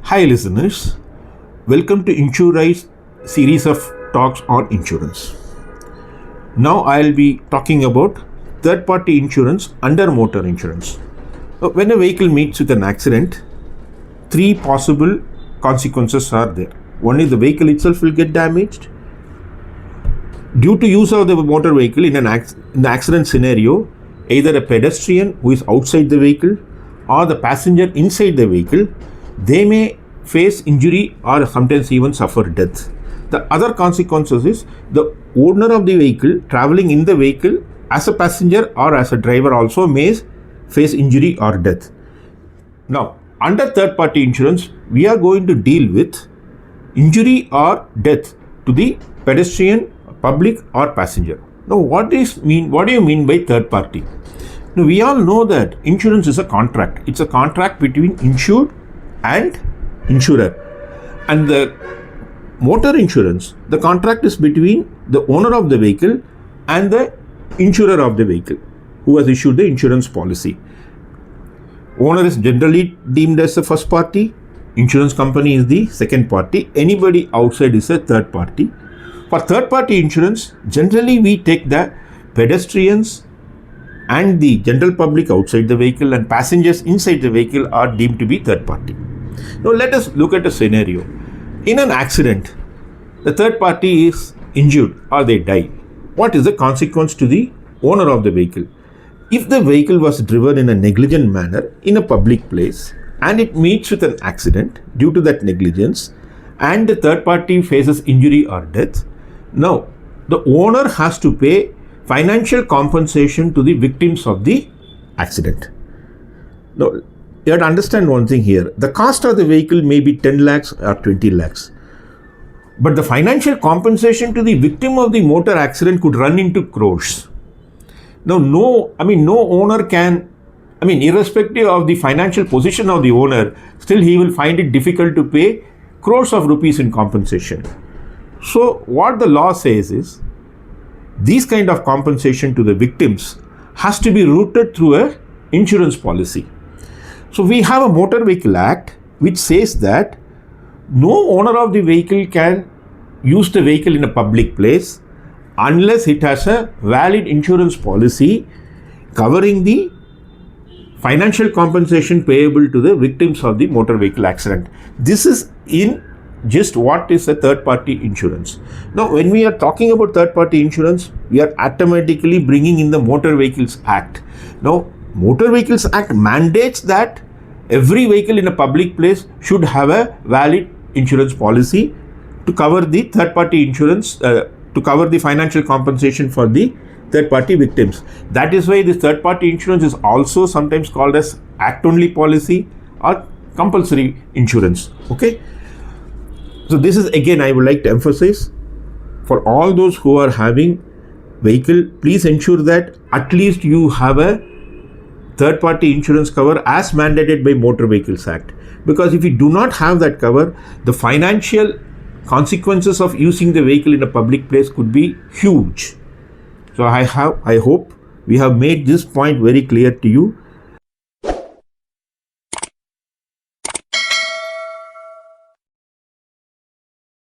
Hi listeners, welcome to Insuright's series of talks on insurance. Now I'll be talking about third-party insurance under motor insurance. When a vehicle meets with an accident, three possible consequences are there. One is the vehicle itself will get damaged. Due to use of the motor vehicle in the accident scenario, either a pedestrian who is outside the vehicle or the passenger inside the vehicle, they may face injury or sometimes even suffer death. The other consequences is the owner of the vehicle traveling in the vehicle as a passenger or as a driver also may face injury or death. Now, under third party insurance, we are going to deal with injury or death to the pedestrian, public or passenger. Now, what do you mean by third party? Now, we all know that insurance is a contract. It's a contract between insured and insurer. And the motor insurance, the contract is between the owner of the vehicle and the insurer of the vehicle who has issued the insurance policy. Owner is generally deemed as the first party, insurance company is the second party, anybody outside is a third party. For third party insurance, generally we take the pedestrians and the general public outside the vehicle and passengers inside the vehicle are deemed to be third party. Now let us look at a scenario. In an accident, the third party is injured or they die. What is the consequence to the owner of the vehicle? If the vehicle was driven in a negligent manner in a public place and it meets with an accident due to that negligence and the third party faces injury or death, now the owner has to pay financial compensation to the victims of the accident. Now, you have to understand one thing here. The cost of the vehicle may be 10 lakhs or 20 lakhs. But the financial compensation to the victim of the motor accident could run into crores. Now, no owner can, irrespective of the financial position of the owner, still he will find it difficult to pay crores of rupees in compensation. So, what the law says is, these kind of compensation to the victims has to be routed through a insurance policy. So we have a Motor Vehicle Act which says that no owner of the vehicle can use the vehicle in a public place unless it has a valid insurance policy covering the financial compensation payable to the victims of the motor vehicle accident. This is in just what is a third party insurance. Now, when we are talking about third party insurance, we are automatically bringing in the Motor Vehicles Act. Now, Motor Vehicles Act mandates that every vehicle in a public place should have a valid insurance policy to cover the third party insurance, to cover the financial compensation for the third party victims. That is why this third party insurance is also sometimes called as act only policy or compulsory insurance. Okay. So this is again, I would like to emphasize, for all those who are having vehicle, please ensure that at least you have a third party insurance cover as mandated by Motor Vehicles Act. Because if you do not have that cover, the financial consequences of using the vehicle in a public place could be huge. So I hope we have made this point very clear to you.